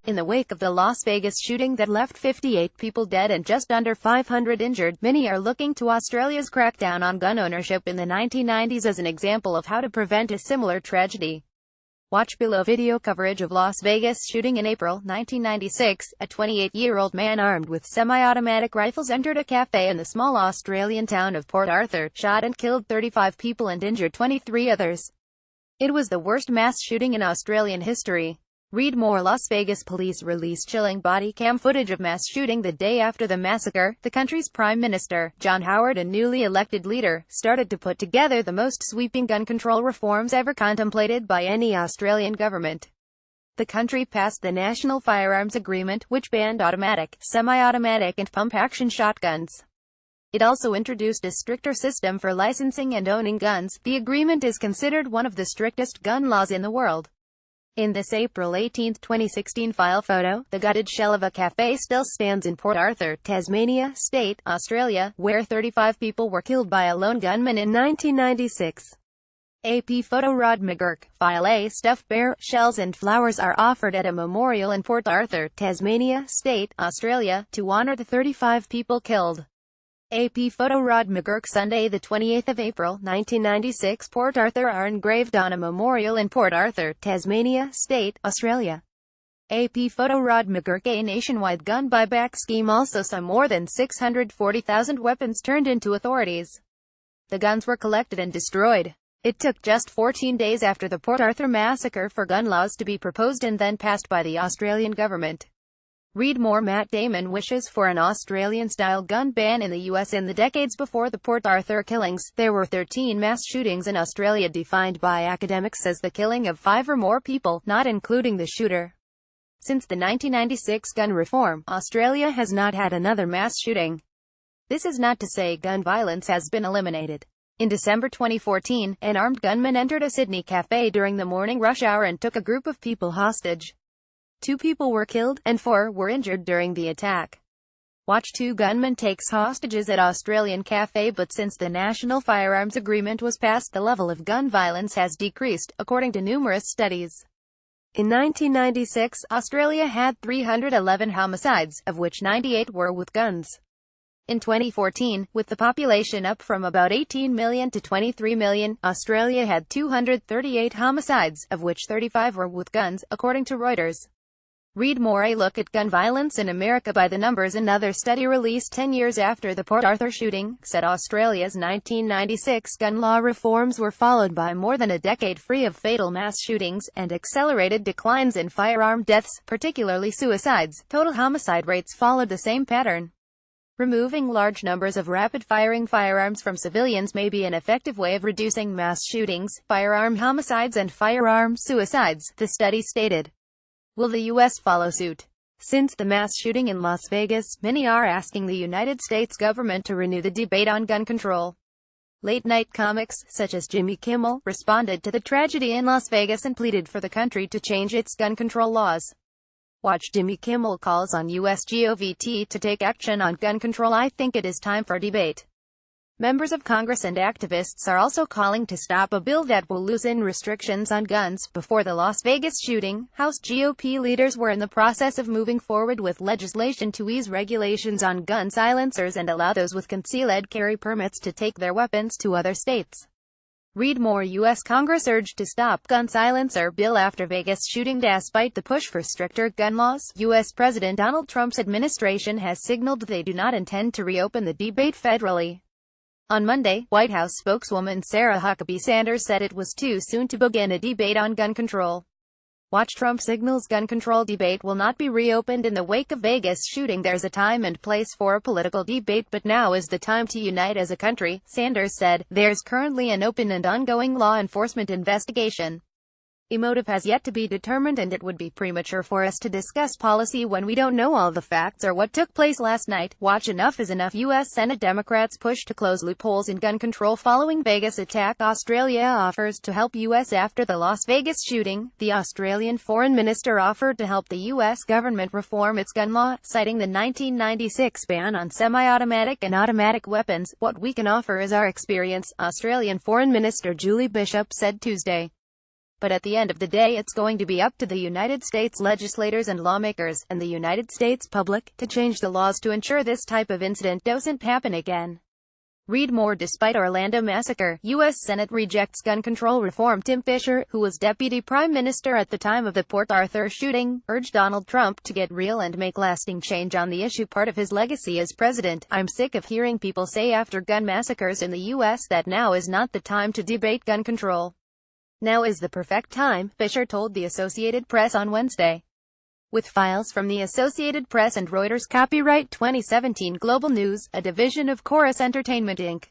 In the wake of the Las Vegas shooting that left 58 people dead and just under 500 injured, many are looking to Australia's crackdown on gun ownership in the 1990s as an example of how to prevent a similar tragedy. Watch below. Video coverage of Las Vegas shooting in April 1996. A 28-year-old man armed with semi-automatic rifles entered a cafe in the small Australian town of Port Arthur, shot and killed 35 people and injured 23 others. It was the worst mass shooting in Australian history. Read more. Las Vegas police release chilling body cam footage of mass shooting the day after the massacre. The country's Prime Minister, John Howard, a newly elected leader, started to put together the most sweeping gun control reforms ever contemplated by any Australian government. The country passed the National Firearms Agreement, which banned automatic, semi-automatic and pump-action shotguns. It also introduced a stricter system for licensing and owning guns. The agreement is considered one of the strictest gun laws in the world. In this April 18, 2016 file photo, the gutted shell of a cafe still stands in Port Arthur, Tasmania State, Australia, where 35 people were killed by a lone gunman in 1996. AP photo. Rod McGurk. File A. Stuffed bear, shells and flowers are offered at a memorial in Port Arthur, Tasmania State, Australia, to honor the 35 people killed. AP photo. Rod McGurk. Sunday, the 28th of April, 1996. Port Arthur are engraved on a memorial in Port Arthur, Tasmania State, Australia. AP photo. Rod McGurk. A nationwide gun buyback scheme also saw more than 640,000 weapons turned into authorities. The guns were collected and destroyed. It took just 14 days after the Port Arthur massacre for gun laws to be proposed and then passed by the Australian government. Read more. Matt Damon wishes for an Australian-style gun ban in the US. In the decades before the Port Arthur killings, there were 13 mass shootings in Australia defined by academics as the killing of 5 or more people, not including the shooter. Since the 1996 gun reform, Australia has not had another mass shooting. This is not to say gun violence has been eliminated. In December 2014, an armed gunman entered a Sydney cafe during the morning rush hour and took a group of people hostage. 2 people were killed, and 4 were injured during the attack. Watch. 2 gunmen takes hostages at Australian cafe. But since the National Firearms Agreement was passed, the level of gun violence has decreased, according to numerous studies. In 1996, Australia had 311 homicides, of which 98 were with guns. In 2014, with the population up from about 18 million to 23 million, Australia had 238 homicides, of which 35 were with guns, according to Reuters. Read more. A look at gun violence in America by the numbers. Another study released 10 years after the Port Arthur shooting said Australia's 1996 gun law reforms were followed by more than a decade free of fatal mass shootings, and accelerated declines in firearm deaths, particularly suicides. Total homicide rates followed the same pattern. Removing large numbers of rapid-firing firearms from civilians may be an effective way of reducing mass shootings, firearm homicides and firearm suicides, the study stated. Will the U.S. follow suit? Since the mass shooting in Las Vegas, many are asking the United States government to renew the debate on gun control. Late-night comics, such as Jimmy Kimmel, responded to the tragedy in Las Vegas and pleaded for the country to change its gun control laws. Watch. Jimmy Kimmel calls on U.S. GOVT to take action on gun control. I think it is time for debate. Members of Congress and activists are also calling to stop a bill that will loosen restrictions on guns. Before the Las Vegas shooting, House GOP leaders were in the process of moving forward with legislation to ease regulations on gun silencers and allow those with concealed carry permits to take their weapons to other states. Read more. U.S. Congress urged to stop gun silencer bill after Vegas shooting. Despite the push for stricter gun laws, U.S. President Donald Trump's administration has signaled they do not intend to reopen the debate federally. On Monday, White House spokeswoman Sarah Huckabee Sanders said it was too soon to begin a debate on gun control. Watch. Trump signals gun control debate will not be reopened in the wake of Vegas shooting. There's a time and place for a political debate, but now is the time to unite as a country, Sanders said. There's currently an open and ongoing law enforcement investigation. A motive has yet to be determined, and it would be premature for us to discuss policy when we don't know all the facts or what took place last night. Watch. Enough is enough. U.S. Senate Democrats push to close loopholes in gun control following Vegas attack. Australia offers to help U.S. after the Las Vegas shooting. The Australian foreign minister offered to help the U.S. government reform its gun law, citing the 1996 ban on semi-automatic and automatic weapons. What we can offer is our experience, Australian Foreign Minister Julie Bishop said Tuesday. But at the end of the day, it's going to be up to the United States legislators and lawmakers, and the United States public, to change the laws to ensure this type of incident doesn't happen again. Read more. Despite Orlando massacre, U.S. Senate rejects gun control reform. Tim Fisher, who was Deputy Prime Minister at the time of the Port Arthur shooting, urged Donald Trump to get real and make lasting change on the issue. Part of his legacy as president. I'm sick of hearing people say after gun massacres in the U.S. that now is not the time to debate gun control. Now is the perfect time, Fisher told the Associated Press on Wednesday. With files from the Associated Press and Reuters. Copyright 2017 Global News, a division of Chorus Entertainment Inc.